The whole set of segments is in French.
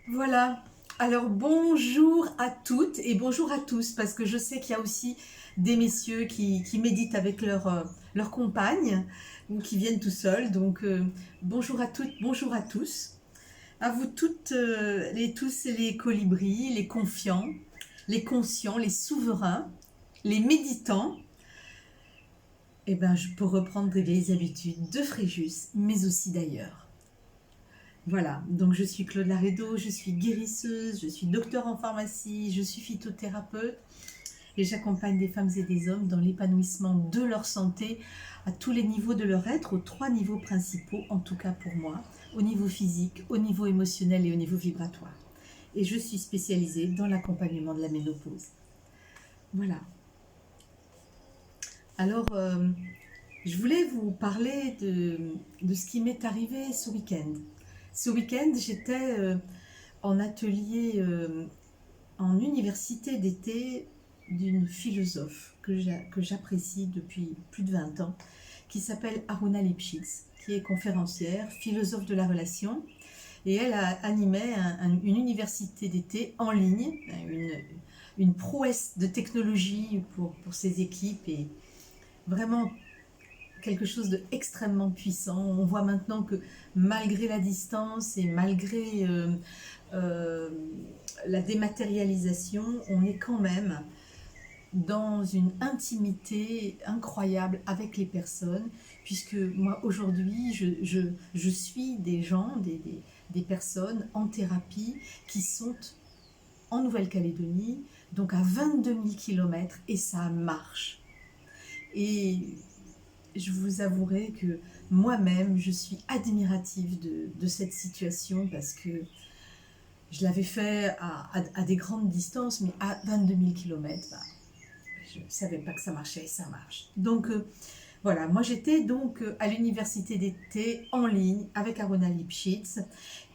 Voilà. Alors bonjour à toutes et bonjour à tous, parce que je sais qu'il y a aussi des messieurs qui méditent avec leur compagne ou qui viennent tout seuls. Donc bonjour à toutes, bonjour à tous. À vous toutes, les tous et les colibris, les confiants, les conscients, les souverains, les méditants. Eh ben, je peux reprendre des vieilles habitudes de Fréjus, mais aussi d'ailleurs. Voilà, donc je suis Claude Laredo, je suis guérisseuse, je suis docteur en pharmacie, je suis phytothérapeute et j'accompagne des femmes et des hommes dans l'épanouissement de leur santé à tous les niveaux de leur être, aux trois niveaux principaux, en tout cas pour moi, au niveau physique, au niveau émotionnel et au niveau vibratoire. Et je suis spécialisée dans l'accompagnement de la ménopause. Voilà. Alors, je voulais vous parler de ce qui m'est arrivé ce week-end. Ce week-end, j'étais en atelier, en université d'été d'une philosophe que j'apprécie depuis plus de 20 ans, qui s'appelle Aruna Lipschitz, qui est conférencière, philosophe de la relation, et elle a animé une université d'été en ligne, une prouesse de technologie pour ses équipes, et vraiment quelque chose d'extrêmement puissant. On voit maintenant que malgré la distance et malgré euh, la dématérialisation, on est quand même dans une intimité incroyable avec les personnes, puisque moi aujourd'hui, je suis des gens, des personnes en thérapie qui sont en Nouvelle-Calédonie, donc à 22 000 km, et ça marche. Et je vous avouerai que moi-même, je suis admirative de cette situation, parce que je l'avais fait à des grandes distances, mais à 22 000 km, bah, je ne savais pas que ça marchait et ça marche. Donc voilà, moi j'étais donc à l'université d'été en ligne avec Arona Lipschitz.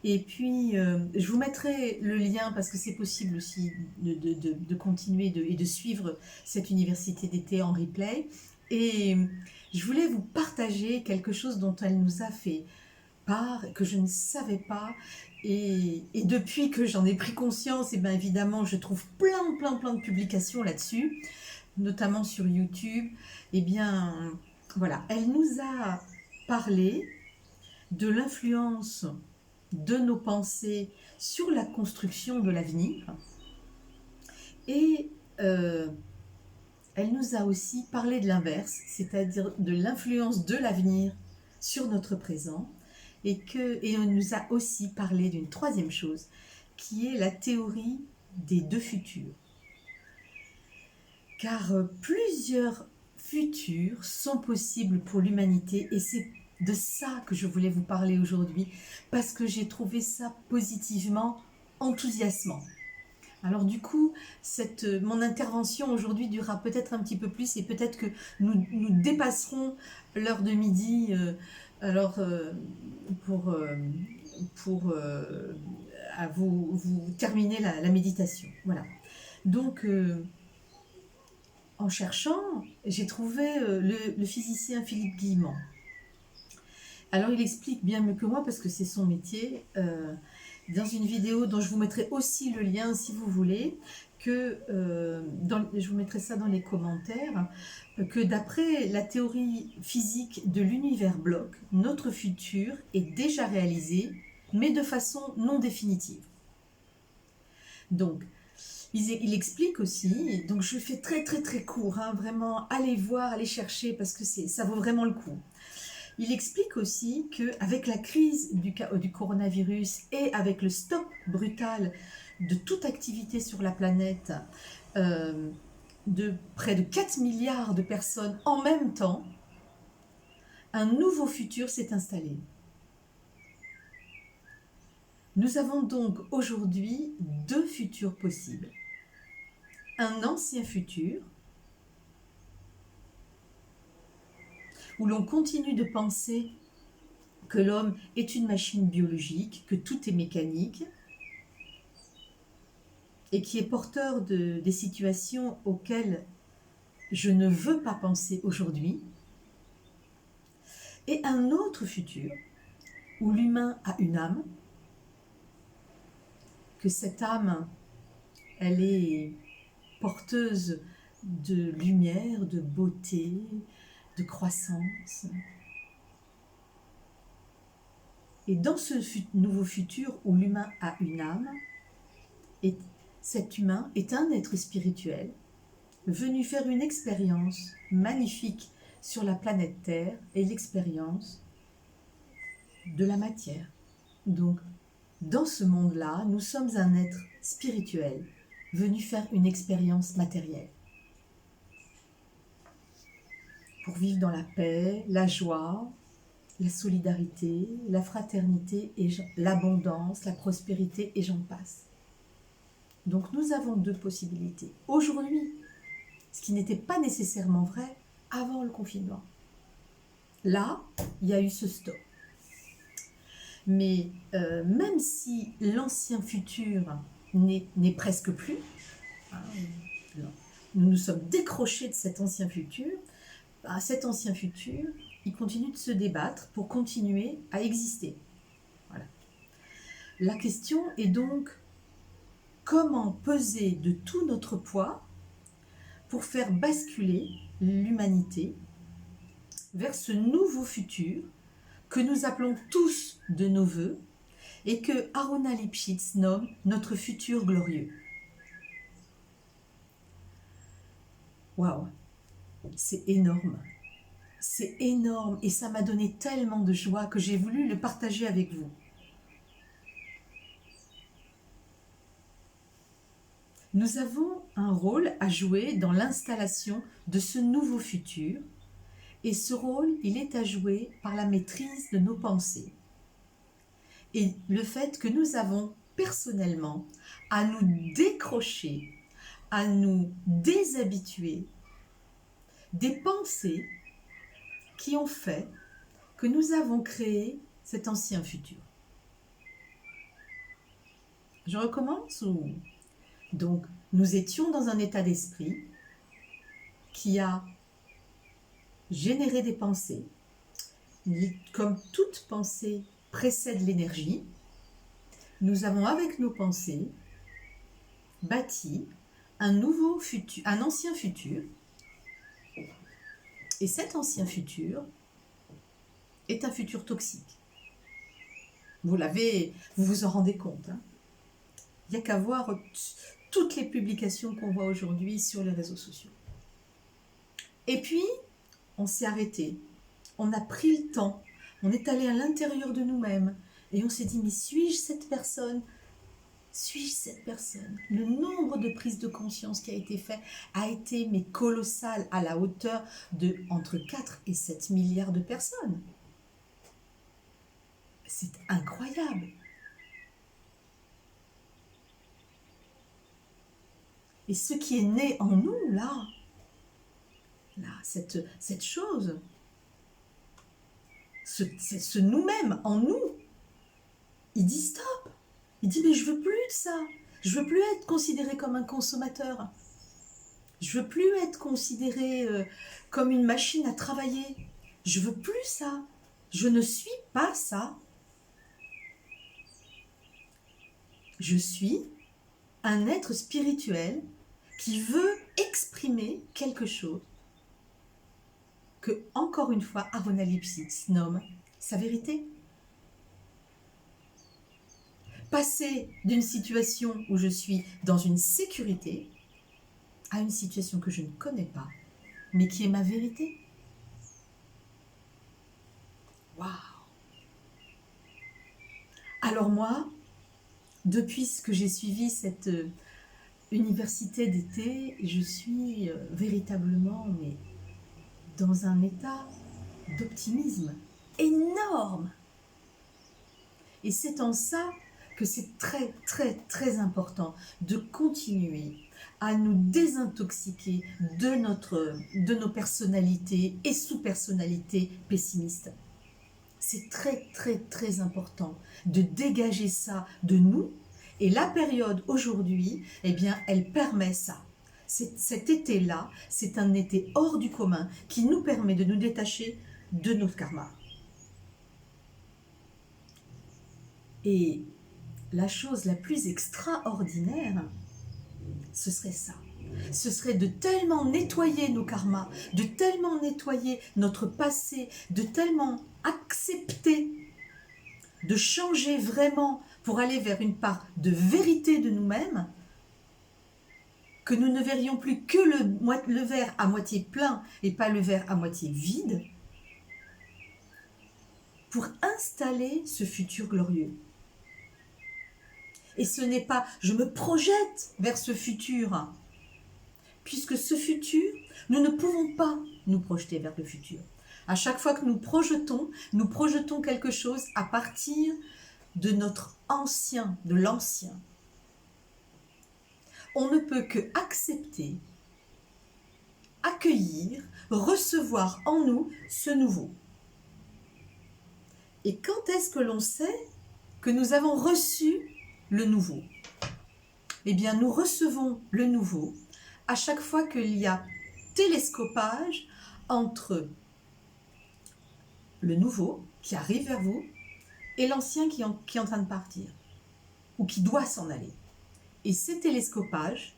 Et puis je vous mettrai le lien, parce que c'est possible aussi de continuer et de suivre cette université d'été en replay. Et je voulais vous partager quelque chose dont elle nous a fait part, que je ne savais pas. Et depuis que j'en ai pris conscience, et bien évidemment, je trouve plein de publications là-dessus, notamment sur YouTube. Et bien, voilà, elle nous a parlé de l'influence de nos pensées sur la construction de l'avenir. Et elle nous a aussi parlé de l'inverse, c'est-à-dire de l'influence de l'avenir sur notre présent. Et on nous a aussi parlé d'une troisième chose, qui est la théorie des deux futurs. Car plusieurs futurs sont possibles pour l'humanité, et c'est de ça que je voulais vous parler aujourd'hui, parce que j'ai trouvé ça positivement enthousiasmant. Alors du coup, mon intervention aujourd'hui durera peut-être un petit peu plus, et peut-être que nous dépasserons l'heure de midi, alors pour, euh, pour à vous terminer la méditation. Voilà. Donc en cherchant, j'ai trouvé le physicien Philippe Guillemont. Alors il explique bien mieux que moi, parce que c'est son métier, dans une vidéo dont je vous mettrai aussi le lien si vous voulez, que je vous mettrai ça dans les commentaires, que d'après la théorie physique de l'univers bloc, notre futur est déjà réalisé, mais de façon non définitive. Donc, il explique aussi, donc je fais très court, hein, vraiment, allez voir, allez chercher, parce que ça vaut vraiment le coup. Il explique aussi qu'avec la crise du coronavirus et avec le stop brutal de toute activité sur la planète, de près de 4 milliards de personnes en même temps, un nouveau futur s'est installé. Nous avons donc aujourd'hui deux futurs possibles. Un ancien futur, où l'on continue de penser que l'homme est une machine biologique, que tout est mécanique, et qui est porteur des situations auxquelles je ne veux pas penser aujourd'hui, et un autre futur où l'humain a une âme, que cette âme, elle est porteuse de lumière, de beauté, de croissance. Et dans ce nouveau futur où l'humain a une âme, et cet humain est un être spirituel venu faire une expérience magnifique sur la planète Terre et l'expérience de la matière. Donc, dans ce monde-là, nous sommes un être spirituel venu faire une expérience matérielle pour vivre dans la paix, la joie, la solidarité, la fraternité, et l'abondance, la prospérité, et j'en passe. Donc nous avons deux possibilités. Aujourd'hui, ce qui n'était pas nécessairement vrai avant le confinement. Là, il y a eu ce stop. Mais même si l'ancien futur n'est presque plus, hein, nous nous sommes décrochés de cet ancien futur, cet ancien futur, il continue de se débattre pour continuer à exister. Voilà. La question est donc comment peser de tout notre poids pour faire basculer l'humanité vers ce nouveau futur que nous appelons tous de nos voeux et que Aruna Lipschitz nomme notre futur glorieux. Waouh, c'est énorme. C'est énorme et ça m'a donné tellement de joie que j'ai voulu le partager avec vous. Nous avons un rôle à jouer dans l'installation de ce nouveau futur et ce rôle, il est à jouer par la maîtrise de nos pensées et le fait que nous avons personnellement à nous décrocher, à nous déshabituer des pensées qui ont fait que nous avons créé cet ancien futur. Je recommence ou... Donc, nous étions dans un état d'esprit qui a généré des pensées. Comme toute pensée précède l'énergie, nous avons avec nos pensées bâti un nouveau futur, un ancien futur. Et cet ancien futur est un futur toxique. Vous vous en rendez compte. Hein. Il n'y a qu'à voir toutes les publications qu'on voit aujourd'hui sur les réseaux sociaux. Et puis, on s'est arrêté. On a pris le temps. On est allé à l'intérieur de nous-mêmes. Et on s'est dit, mais suis-je cette personne ? Suis-je cette personne ? Le nombre de prises de conscience qui a été fait a été mais colossal, à la hauteur de entre 4 et 7 milliards de personnes. C'est incroyable. Et ce qui est né en nous, là cette chose, ce nous-mêmes en nous, il dit stop. Il dit mais je veux plus de ça. Je veux plus être considéré comme un consommateur. Je veux plus être considéré comme une machine à travailler. Je veux plus ça. Je ne suis pas ça. Je suis un être spirituel qui veut exprimer quelque chose que, encore une fois, Aruna Lipschitz nomme sa vérité. Passer d'une situation où je suis dans une sécurité à une situation que je ne connais pas, mais qui est ma vérité. Waouh! Alors moi, depuis que j'ai suivi cette université d'été, je suis véritablement dans un état d'optimisme énorme. Et c'est en ça que c'est très, très, très important de continuer à nous désintoxiquer de nos personnalités et sous-personnalités pessimistes. C'est très, très, très important de dégager ça de nous. Et la période aujourd'hui, eh bien, elle permet ça. Cet été-là, c'est un été hors du commun qui nous permet de nous détacher de notre karma. Et la chose la plus extraordinaire, ce serait ça. Ce serait de tellement nettoyer nos karmas, de tellement nettoyer notre passé, de tellement accepter, de changer vraiment pour aller vers une part de vérité de nous-mêmes, que nous ne verrions plus que le verre à moitié plein et pas le verre à moitié vide, pour installer ce futur glorieux. Et ce n'est pas « je me projette vers ce futur », puisque ce futur, nous ne pouvons pas nous projeter vers le futur. À chaque fois que nous projetons quelque chose à partir de notre ancien, de l'ancien. On ne peut que accepter, accueillir, recevoir en nous ce nouveau. Et quand est-ce que l'on sait que nous avons reçu le nouveau? Eh bien, nous recevons le nouveau à chaque fois qu'il y a télescopage entre le nouveau qui arrive vers vous et l'ancien qui est en train de partir ou qui doit s'en aller. Et ces télescopages,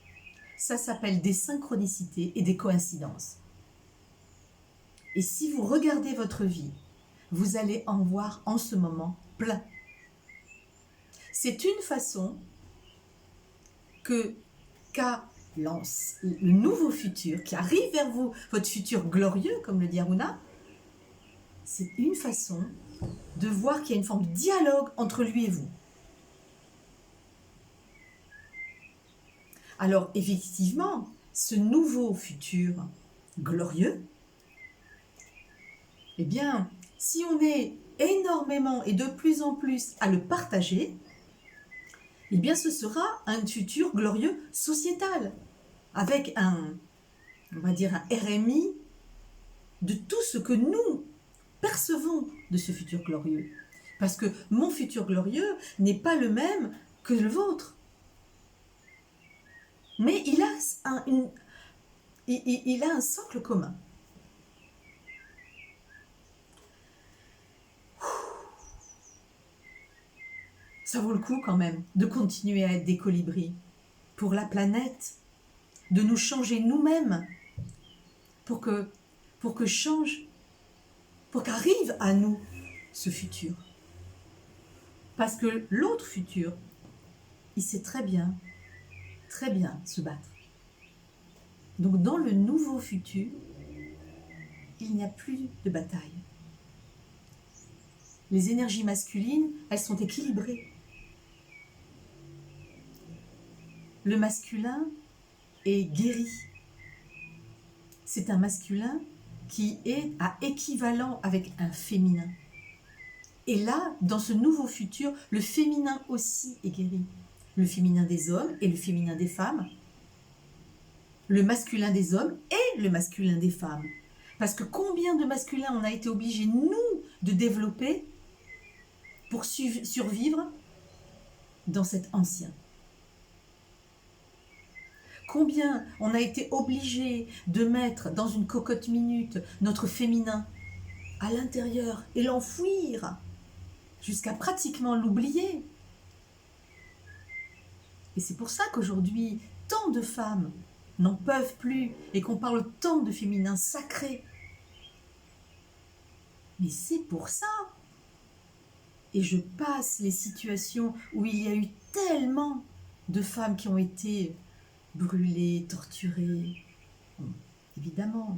ça s'appelle des synchronicités et des coïncidences. Et si vous regardez votre vie, vous allez en voir en ce moment plein. C'est une façon qu'a le nouveau futur qui arrive vers vous, votre futur glorieux, comme le dit Aruna, c'est une façon de voir qu'il y a une forme de dialogue entre lui et vous. Alors, effectivement, ce nouveau futur glorieux, eh bien, si on est énormément et de plus en plus à le partager, eh bien, ce sera un futur glorieux sociétal, avec on va dire un RMI de tout ce que nous percevons de ce futur glorieux. Parce que mon futur glorieux n'est pas le même que le vôtre. Mais il a un socle commun. Ça vaut le coup quand même de continuer à être des colibris pour la planète, de nous changer nous-mêmes pour qu'arrive à nous ce futur. Parce que l'autre futur, il sait très bien se battre. Donc dans le nouveau futur, il n'y a plus de bataille. Les énergies masculines, elles sont équilibrées. Le masculin est guéri. C'est un masculin qui est à équivalent avec un féminin. Et là, dans ce nouveau futur, le féminin aussi est guéri. Le féminin des hommes et le féminin des femmes. Le masculin des hommes et le masculin des femmes. Parce que combien de masculins on a été obligés, nous, de développer pour survivre dans cet ancien? Combien on a été obligé de mettre dans une cocotte minute notre féminin à l'intérieur et l'enfouir jusqu'à pratiquement l'oublier. Et c'est pour ça qu'aujourd'hui, tant de femmes n'en peuvent plus et qu'on parle tant de féminin sacré. Mais c'est pour ça. Et je passe les situations où il y a eu tellement de femmes qui ont été brûlées, torturées. Bon, évidemment,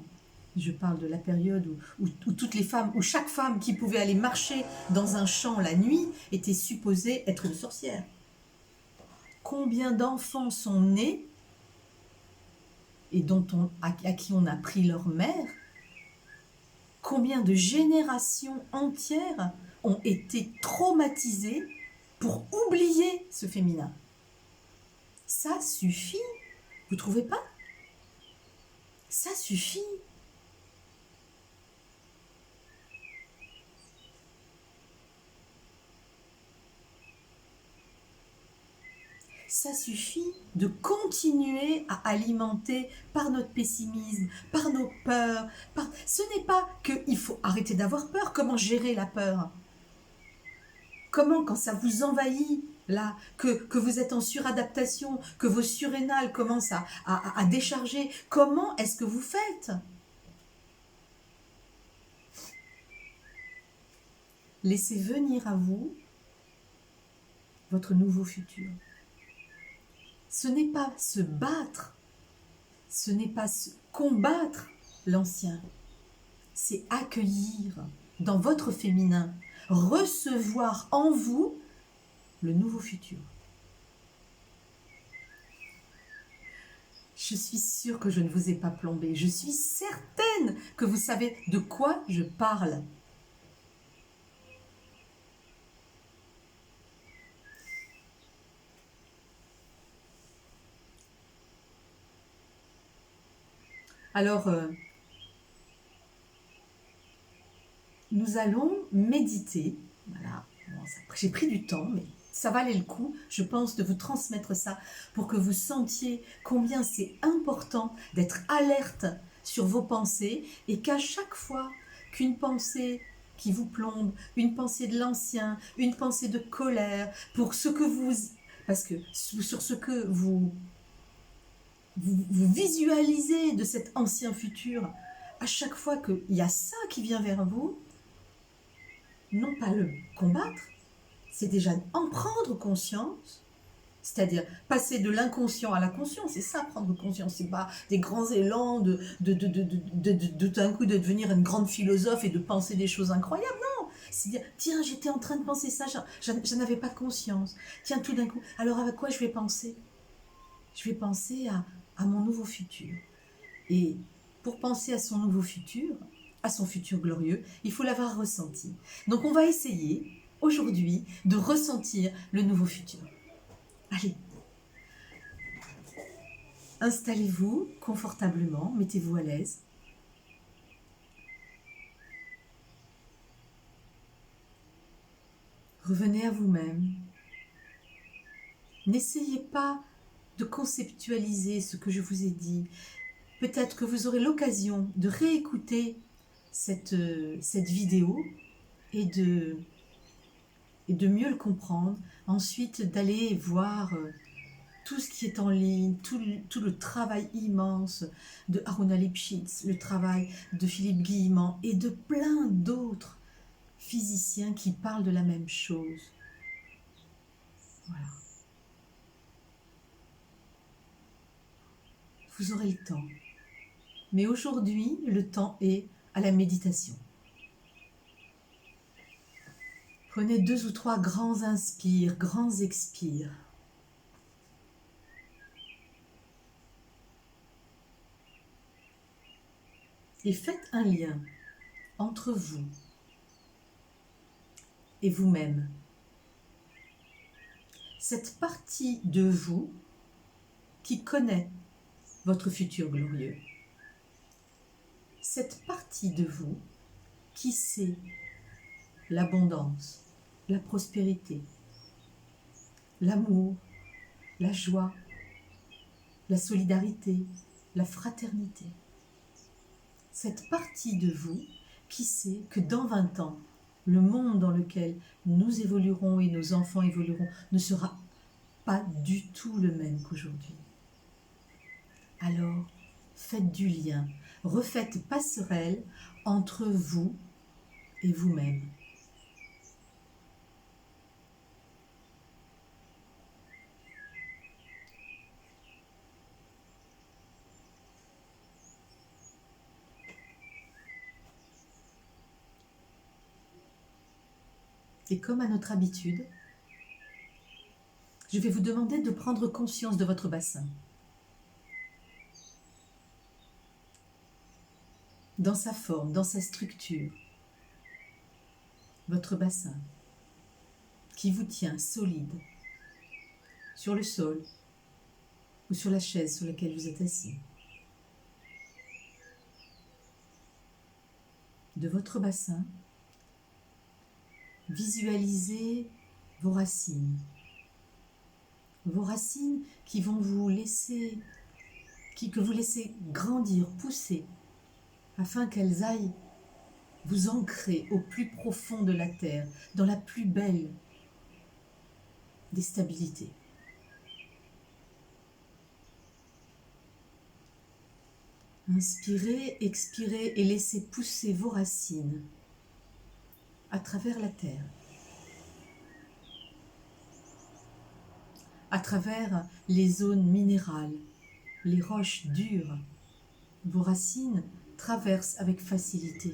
je parle de la période où toutes les femmes, où chaque femme qui pouvait aller marcher dans un champ la nuit était supposée être une sorcière. Combien d'enfants sont nés et à qui on a pris leur mère? Combien de générations entières ont été traumatisées pour oublier ce féminin? Ça suffit, vous trouvez pas? Ça suffit. Ça suffit de continuer à alimenter par notre pessimisme, par nos peurs. Ce n'est pas qu'il faut arrêter d'avoir peur. Comment gérer la peur? Comment, quand ça vous envahit, là, que vous êtes en suradaptation, que vos surrénales commencent à décharger, comment est-ce que vous faites? Laissez venir à vous votre nouveau futur. Ce n'est pas se battre, ce n'est pas combattre l'ancien, c'est accueillir dans votre féminin, recevoir en vous le nouveau futur. Je suis sûre que je ne vous ai pas plombé, je suis certaine que vous savez de quoi je parle. Alors, nous allons méditer. Voilà, bon, j'ai pris du temps, mais ça valait le coup, je pense, de vous transmettre ça pour que vous sentiez combien c'est important d'être alerte sur vos pensées et qu'à chaque fois qu'une pensée qui vous plombe, une pensée de l'ancien, une pensée de colère, pour ce que vous... Parce que sur ce que vous visualisez de cet ancien futur, à chaque fois qu'il y a ça qui vient vers vous, non pas le combattre, c'est déjà en prendre conscience, c'est-à-dire passer de l'inconscient à la conscience, c'est ça, prendre conscience, c'est pas des grands élans de d'un coup de devenir une grande philosophe et de penser des choses incroyables, non, c'est dire, tiens, j'étais en train de penser ça, j'en avais pas conscience, tiens, tout d'un coup, alors avec quoi je vais penser? Je vais penser à mon nouveau futur. Et pour penser à son nouveau futur, à son futur glorieux, il faut l'avoir ressenti. Donc on va essayer aujourd'hui de ressentir le nouveau futur. Allez, installez-vous confortablement, mettez-vous à l'aise. Revenez à vous-même. N'essayez pas de conceptualiser ce que je vous ai dit. Peut-être que vous aurez l'occasion de réécouter cette vidéo et de mieux le comprendre. Ensuite, d'aller voir tout ce qui est en ligne, tout le travail immense de Aruna Lipschitz, le travail de Philippe Guillemant et de plein d'autres physiciens qui parlent de la même chose. Voilà. Vous aurez le temps. Mais aujourd'hui, le temps est à la méditation. Prenez 2 ou 3 grands inspires, grands expires. Et faites un lien entre vous et vous-même. Cette partie de vous qui connaît votre futur glorieux. Cette partie de vous qui sait l'abondance, la prospérité, l'amour, la joie, la solidarité, la fraternité. Cette partie de vous qui sait que dans 20 ans, le monde dans lequel nous évoluerons et nos enfants évolueront ne sera pas du tout le même qu'aujourd'hui. Alors, faites du lien, refaites passerelle entre vous et vous-même. Et comme à notre habitude, je vais vous demander de prendre conscience de votre bassin. Dans sa forme, dans sa structure. Votre bassin qui vous tient solide sur le sol ou sur la chaise sur laquelle vous êtes assis. De votre bassin, visualisez vos racines. Vos racines qui vont vous laisser, que vous laissez grandir, pousser, afin qu'elles aillent vous ancrer au plus profond de la terre, dans la plus belle des stabilités. Inspirez, expirez et laissez pousser vos racines à travers la terre, à travers les zones minérales, les roches dures. Vos racines traversent avec facilité.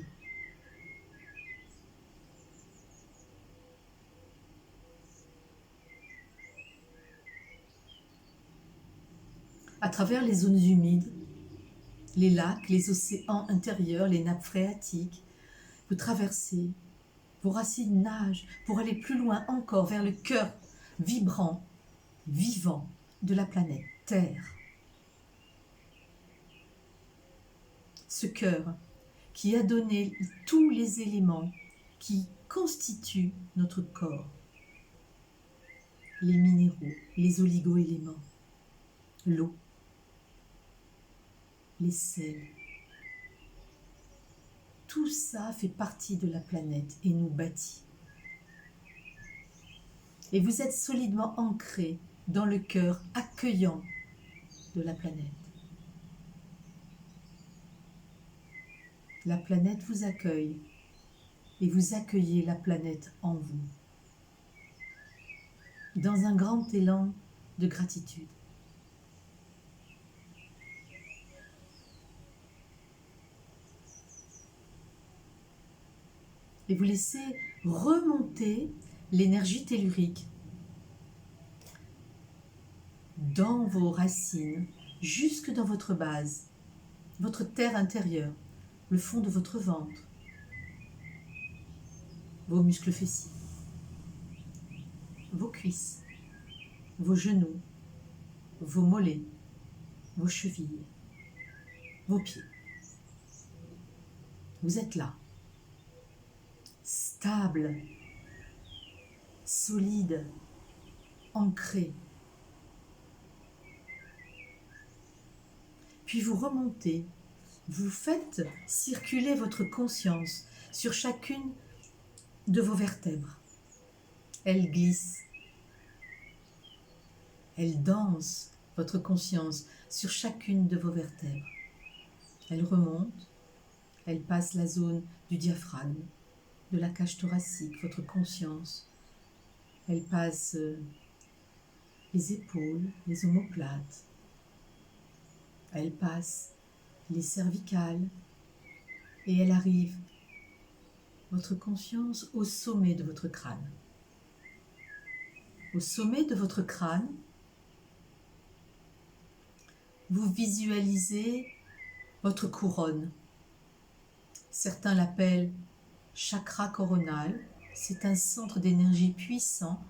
À travers les zones humides, les lacs, les océans intérieurs, les nappes phréatiques, vous traversez, vos racines nagent pour aller plus loin encore vers le cœur vibrant, vivant de la planète Terre. Ce cœur qui a donné tous les éléments qui constituent notre corps. Les minéraux, les oligo-éléments, l'eau, les sels. Tout ça fait partie de la planète et nous bâtit. Et vous êtes solidement ancré dans le cœur accueillant de la planète. La planète vous accueille et vous accueillez la planète en vous. Dans un grand élan de gratitude. Et vous laissez remonter l'énergie tellurique dans vos racines, jusque dans votre base, votre terre intérieure, le fond de votre ventre, vos muscles fessiers, vos cuisses, vos genoux, vos mollets, vos chevilles, vos pieds. Vous êtes là, stable, solide, ancré. Puis vous remontez, vous faites circuler votre conscience sur chacune de vos vertèbres. Elle glisse, elle danse, votre conscience, sur chacune de vos vertèbres. Elle remonte, elle passe la zone du diaphragme, de la cage thoracique, votre conscience. Elle passe les épaules, les omoplates. Elle passe les cervicales et elle arrive, votre conscience, au sommet de votre crâne. Au sommet de votre crâne, vous visualisez votre couronne. Certains l'appellent chakra coronal. C'est un centre d'énergie puissant,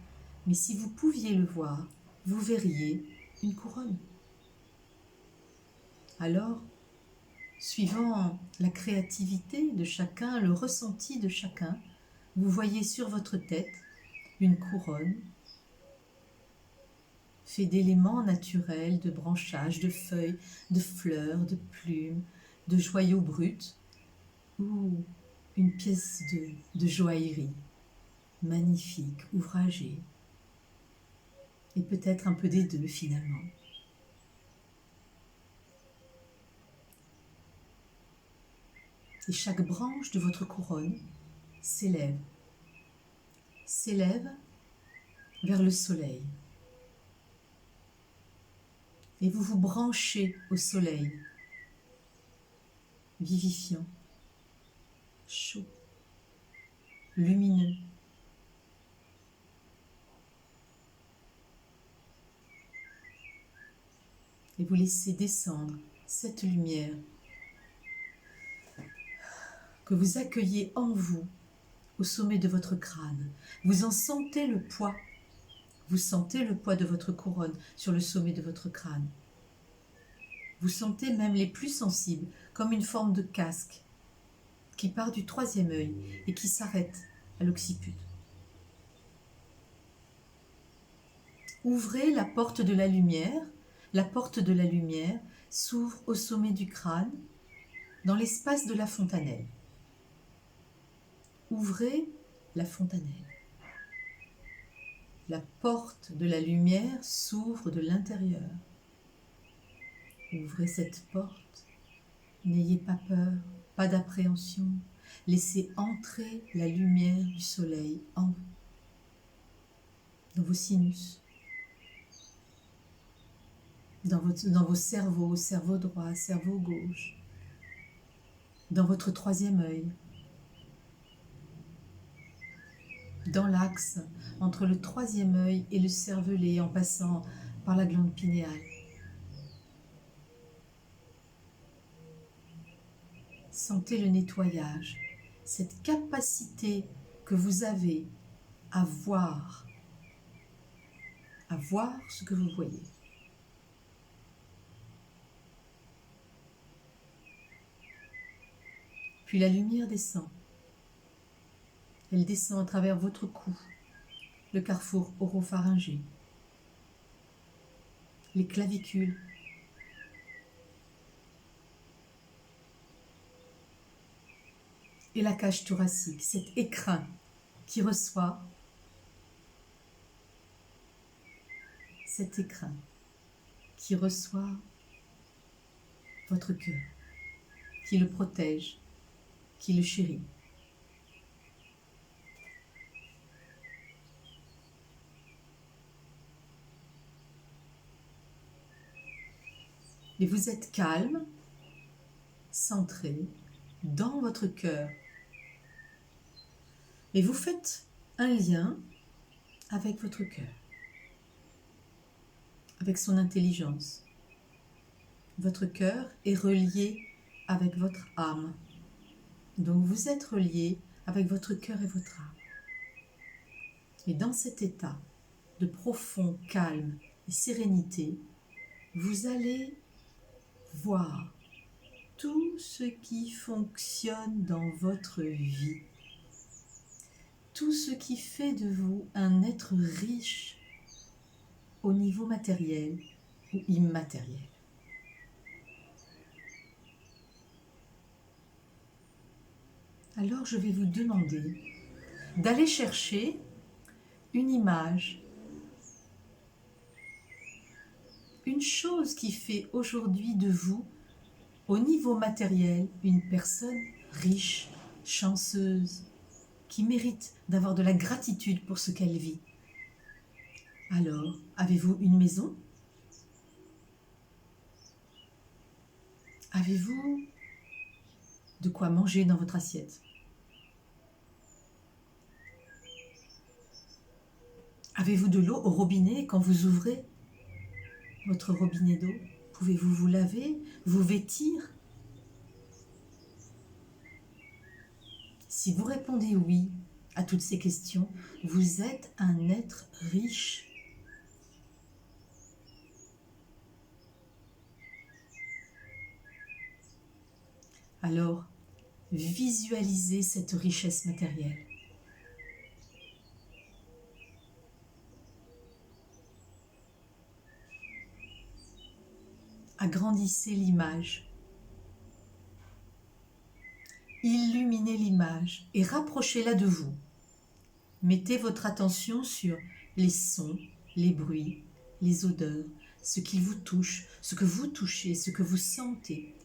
mais si vous pouviez le voir, vous verriez une couronne. Alors, suivant la créativité de chacun, le ressenti de chacun, vous voyez sur votre tête une couronne faite d'éléments naturels, de branchages, de feuilles, de fleurs, de plumes, de joyaux bruts, ou une pièce de joaillerie magnifique, ouvragée, et peut-être un peu des deux finalement. Et chaque branche de votre couronne s'élève vers le soleil. Et vous vous branchez au soleil, vivifiant, chaud, lumineux. Et vous laissez descendre cette lumière que vous accueillez en vous, au sommet de votre crâne. Vous en sentez le poids. Vous sentez le poids de votre couronne sur le sommet de votre crâne. Vous sentez même les plus sensibles, comme une forme de casque qui part du troisième œil et qui s'arrête à l'occiput. Ouvrez la porte de la lumière. La porte de la lumière s'ouvre au sommet du crâne, dans l'espace de la fontanelle. Ouvrez la fontanelle. La porte de la lumière s'ouvre de l'intérieur. Ouvrez cette porte. N'ayez pas peur, pas d'appréhension. Laissez entrer la lumière du soleil en vous, dans vos sinus, dans vos cerveaux, cerveau droit, cerveau gauche, dans votre troisième œil, dans l'axe entre le troisième œil et le cervelet en passant par la glande pinéale. Sentez le nettoyage, cette capacité que vous avez à voir ce que vous voyez. Puis la lumière descend. Elle descend à travers votre cou, le carrefour oropharyngé, les clavicules, et la cage thoracique, cet écrin qui reçoit votre cœur, qui le protège, qui le chérit. Et vous êtes calme, centré dans votre cœur. Et vous faites un lien avec votre cœur, avec son intelligence. Votre cœur est relié avec votre âme. Donc vous êtes relié avec votre cœur et votre âme. Et dans cet état de profond calme et sérénité, vous allez voir tout ce qui fonctionne dans votre vie, tout ce qui fait de vous un être riche au niveau matériel ou immatériel. Alors je vais vous demander d'aller chercher une image, une chose qui fait aujourd'hui de vous, au niveau matériel, une personne riche, chanceuse, qui mérite d'avoir de la gratitude pour ce qu'elle vit. Alors, avez-vous une maison? Avez-vous de quoi manger dans votre assiette? Avez-vous de l'eau au robinet quand vous ouvrez votre robinet d'eau? Pouvez-vous vous laver, vous vêtir? Si vous répondez oui à toutes ces questions, vous êtes un être riche. Alors, visualisez cette richesse matérielle. Agrandissez l'image. Illuminez l'image et rapprochez-la de vous. Mettez votre attention sur les sons, les bruits, les odeurs, ce qui vous touche, ce que vous touchez, ce que vous sentez,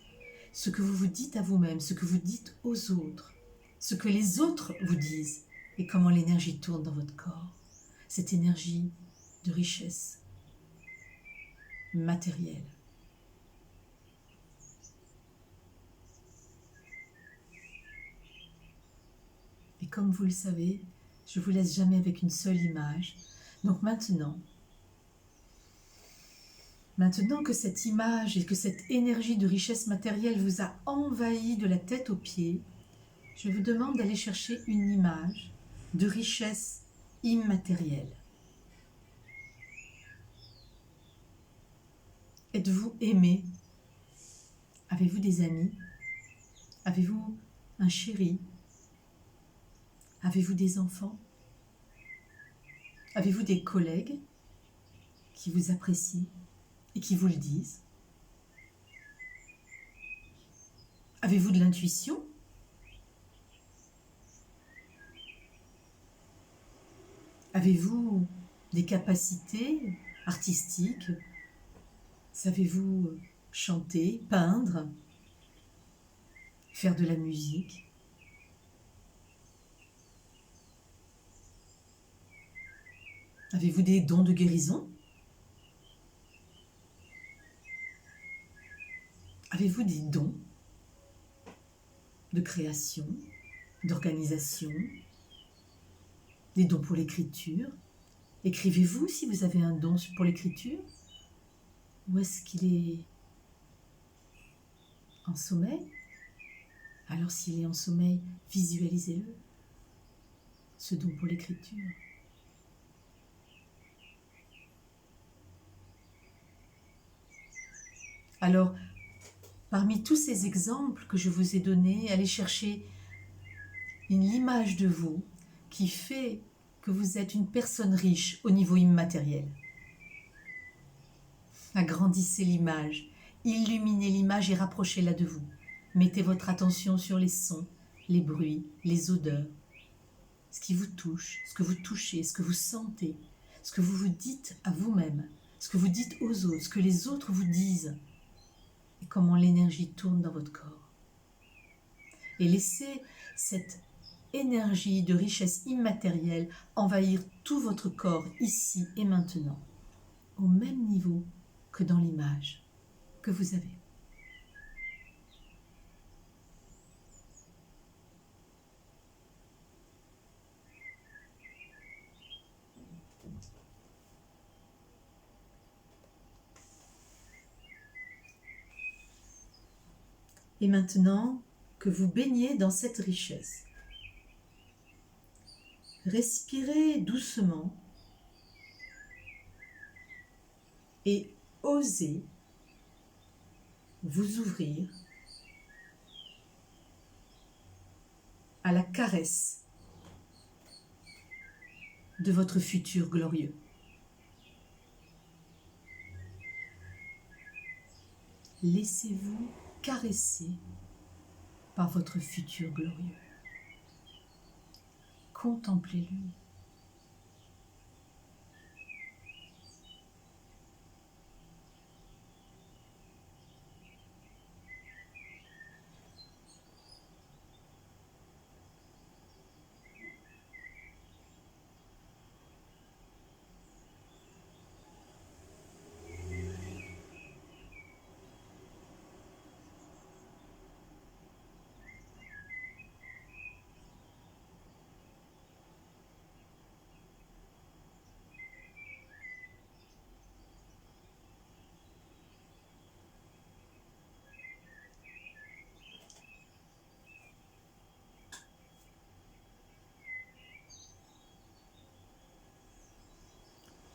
ce que vous vous dites à vous-même, ce que vous dites aux autres, ce que les autres vous disent et comment l'énergie tourne dans votre corps. Cette énergie de richesse matérielle. Et comme vous le savez, je ne vous laisse jamais avec une seule image. Donc maintenant que cette image et que cette énergie de richesse matérielle vous a envahi de la tête aux pieds, je vous demande d'aller chercher une image de richesse immatérielle. Êtes-vous aimé? Avez-vous des amis? Avez-vous un chéri? Avez-vous des enfants? Avez-vous des collègues qui vous apprécient et qui vous le disent? Avez-vous de l'intuition? Avez-vous des capacités artistiques? Savez-vous chanter, peindre, faire de la musique? Avez-vous des dons de guérison? Avez-vous des dons de création, d'organisation, des dons pour l'écriture? Écrivez-vous si vous avez un don pour l'écriture? Ou est-ce qu'il est en sommeil? Alors s'il est en sommeil, visualisez-le, ce don pour l'écriture. Alors, parmi tous ces exemples que je vous ai donnés, allez chercher l'image de vous qui fait que vous êtes une personne riche au niveau immatériel. Agrandissez l'image, illuminez l'image et rapprochez-la de vous. Mettez votre attention sur les sons, les bruits, les odeurs, ce qui vous touche, ce que vous touchez, ce que vous sentez, ce que vous vous dites à vous-même, ce que vous dites aux autres, ce que les autres vous disent, et comment l'énergie tourne dans votre corps. Et laissez cette énergie de richesse immatérielle envahir tout votre corps ici et maintenant, au même niveau que dans l'image que vous avez. Et maintenant que vous baignez dans cette richesse, respirez doucement et osez vous ouvrir à la caresse de votre futur glorieux. Laissez-vous caresser par votre futur glorieux. Contemplez-le.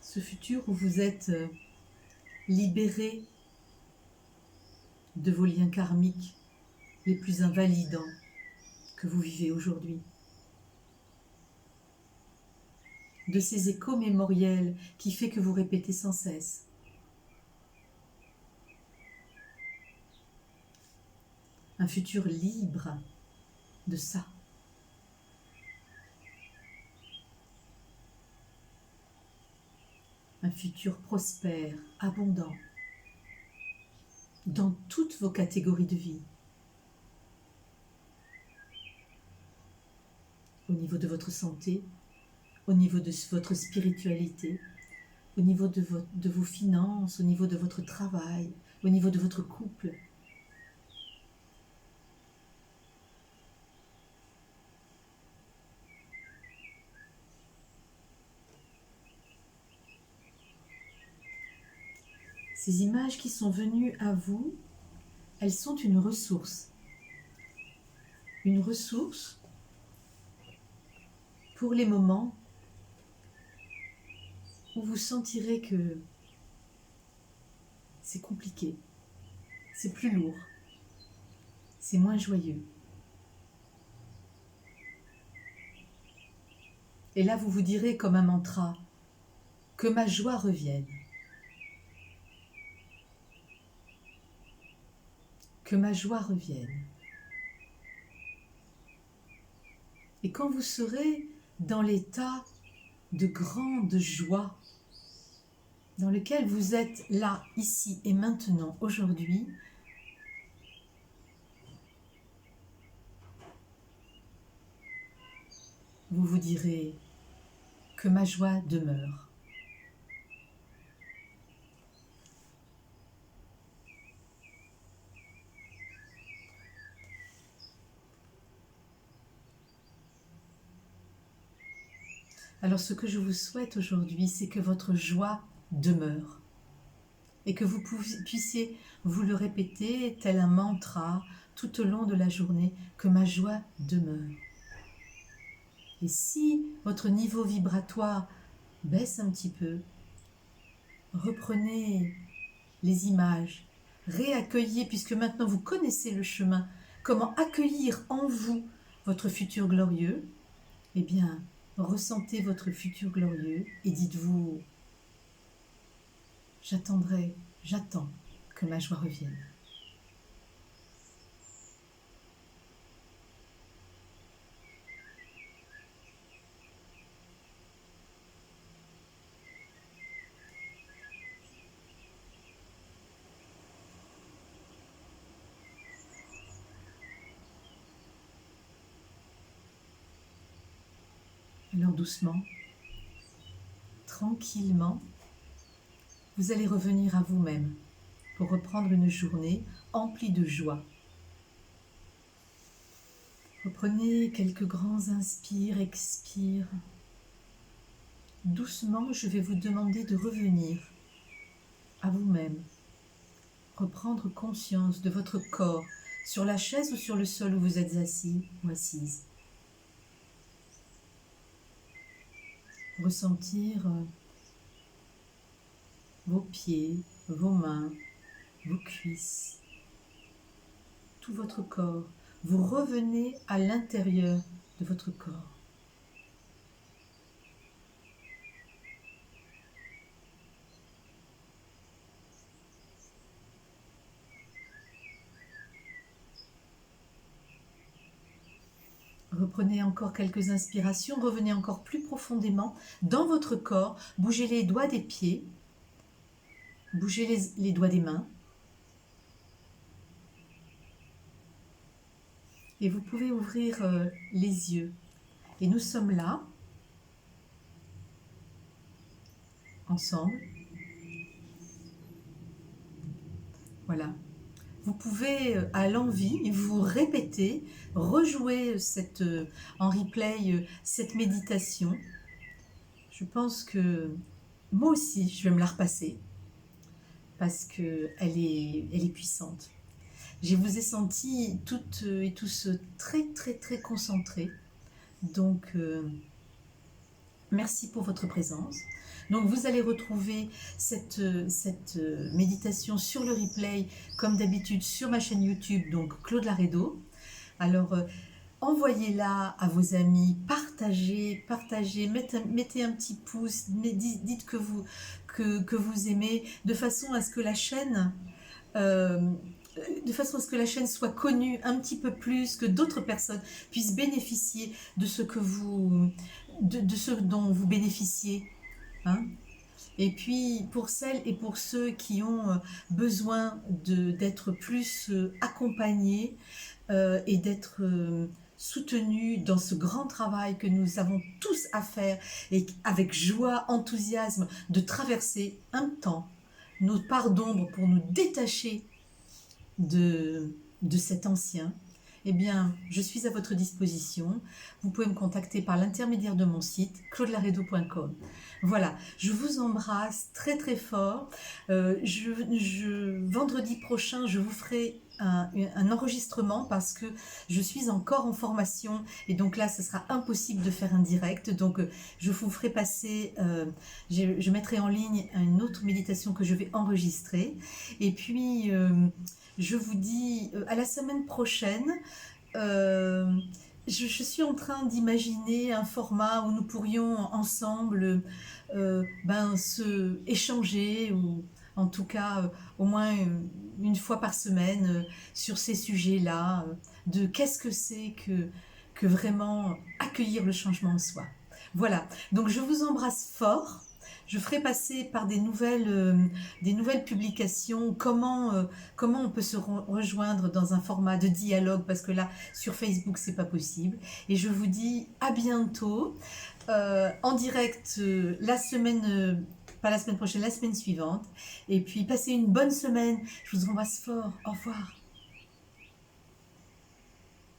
Ce futur où vous êtes libéré de vos liens karmiques les plus invalidants que vous vivez aujourd'hui, de ces échos mémoriels qui fait que vous répétez sans cesse. Un futur libre de ça. Un futur prospère, abondant, dans toutes vos catégories de vie. Au niveau de votre santé, au niveau de votre spiritualité, au niveau de vos finances, au niveau de votre travail, au niveau de votre couple. Ces images qui sont venues à vous, elles sont une ressource. Une ressource pour les moments où vous sentirez que c'est compliqué, c'est plus lourd, c'est moins joyeux. Et là, vous vous direz comme un mantra, que ma joie revienne. Que ma joie revienne. Et quand vous serez dans l'état de grande joie lequel vous êtes là, ici et maintenant, aujourd'hui, vous vous direz que ma joie demeure. Alors ce que je vous souhaite aujourd'hui, c'est que votre joie demeure et que vous puissiez vous le répéter tel un mantra tout au long de la journée, que ma joie demeure. Et si votre niveau vibratoire baisse un petit peu, reprenez les images, réaccueillez, puisque maintenant vous connaissez le chemin, comment accueillir en vous votre futur glorieux. Eh bien, ressentez votre futur glorieux et dites-vous: j'attendrai, j'attends que ma joie revienne. Alors doucement, tranquillement, vous allez revenir à vous-même pour reprendre une journée emplie de joie. Reprenez quelques grands inspires, expires. Doucement, je vais vous demander de revenir à vous-même, reprendre conscience de votre corps sur la chaise ou sur le sol où vous êtes assis ou assise. Ressentir vos pieds, vos mains, vos cuisses, tout votre corps. Vous revenez à l'intérieur de votre corps. Reprenez encore quelques inspirations, revenez encore plus profondément dans votre corps, bougez les doigts des pieds, bougez les doigts des mains. Et vous pouvez ouvrir les yeux. Et nous sommes là, ensemble. Voilà. Vous pouvez, à l'envie, vous répéter, rejouer en replay cette méditation. Je pense que moi aussi, je vais me la repasser parce qu'elle est puissante. Je vous ai senti toutes et tous très, très, très concentrés. Donc, merci pour votre présence. Donc vous allez retrouver cette méditation sur le replay, comme d'habitude, sur ma chaîne YouTube, donc Claude Laredo. Alors, envoyez-la à vos amis, partagez, mettez un petit pouce, dites que vous aimez, de façon à ce que la chaîne... soit connue un petit peu plus, que d'autres personnes puissent bénéficier de ce dont vous bénéficiez. Hein? Et puis pour celles et pour ceux qui ont besoin d'être plus accompagnés et d'être soutenus dans ce grand travail que nous avons tous à faire, et avec joie, enthousiasme, de traverser un temps, nos parts d'ombre, pour nous détacher de cet ancien, eh bien, je suis à votre disposition. Vous pouvez me contacter par l'intermédiaire de mon site, claudelaredo.com. Voilà, je vous embrasse très très fort. Vendredi prochain, je vous ferai un enregistrement parce que je suis encore en formation et donc là, ce sera impossible de faire un direct. Donc, je vous ferai passer, je mettrai en ligne une autre méditation que je vais enregistrer. Et puis... je vous dis à la semaine prochaine. Je suis en train d'imaginer un format où nous pourrions ensemble se échanger, ou en tout cas au moins une fois par semaine sur ces sujets-là, de qu'est-ce que c'est que vraiment accueillir le changement en soi. Voilà, donc je vous embrasse fort. je ferai passer par des nouvelles publications comment on peut se rejoindre dans un format de dialogue, parce que là, sur Facebook, c'est pas possible. Et je vous dis à bientôt, en direct la semaine, pas la semaine prochaine, la semaine suivante. Et puis, passez une bonne semaine. Je vous embrasse fort. Au revoir.